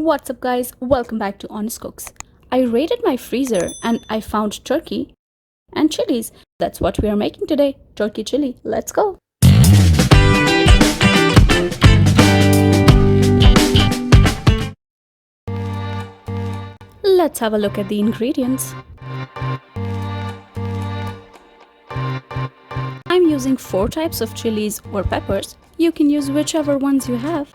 What's up guys, welcome back to Honest Cooks. I raided my freezer and I found turkey and chilies. That's what we are making today, turkey chili. Let's go. Let's have a look at the ingredients. I'm using 4 types of chilies or peppers. You can use whichever ones you have.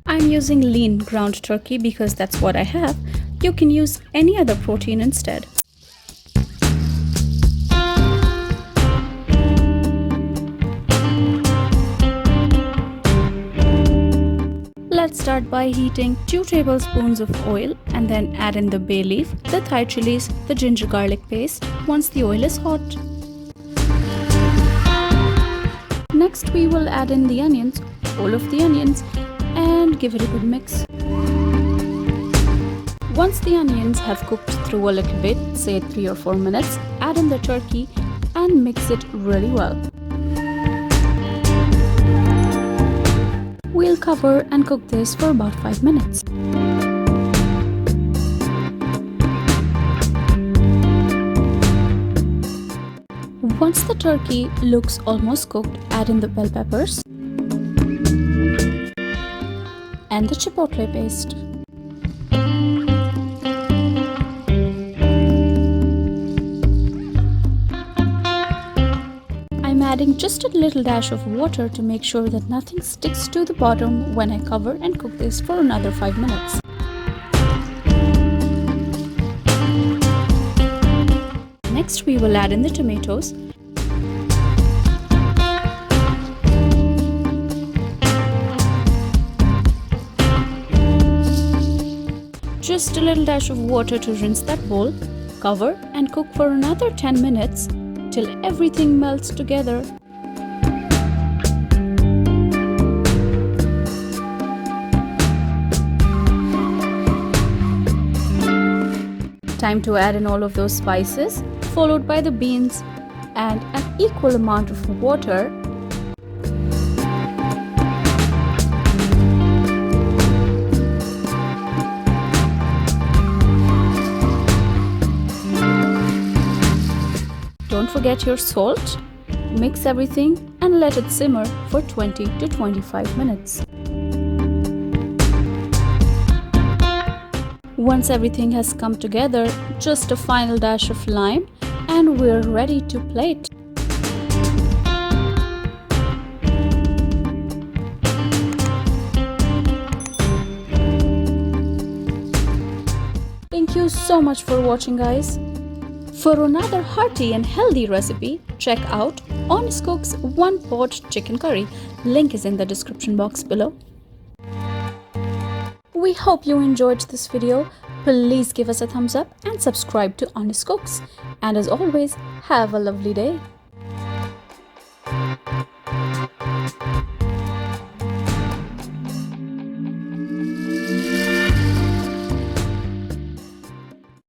I'm using lean ground turkey because that's what I have. You can use any other protein instead. Let's start by heating 2 tablespoons of oil and then add in the bay leaf, the Thai chilies, the ginger garlic paste once the oil is hot. Next we will add in the onions, all of the onions, and give it a good mix. Once the onions have cooked through a little bit, say 3 or 4 minutes, add in the turkey and mix it really well. We'll cover and cook this for about 5 minutes. Once the turkey looks almost cooked, add in the bell peppers and the chipotle paste. I'm adding just a little dash of water to make sure that nothing sticks to the bottom when I cover and cook this for another 5 minutes. Next we will add in the tomatoes. Just a little dash of water to rinse that bowl. Cover and cook for another 10 minutes till everything melts together. Time to add in all of those spices, followed by the beans and an equal amount of water. Don't forget your salt. Mix everything and let it simmer for 20 to 25 minutes. Once everything has come together, just a final dash of lime and we're ready to plate. Thank you so much for watching, guys. For another hearty and healthy recipe, check out Honest Cooks One Pot Chicken Curry. Link is in the description box below. We hope you enjoyed this video. Please give us a thumbs up and subscribe to Honest Cooks. And as always, have a lovely day.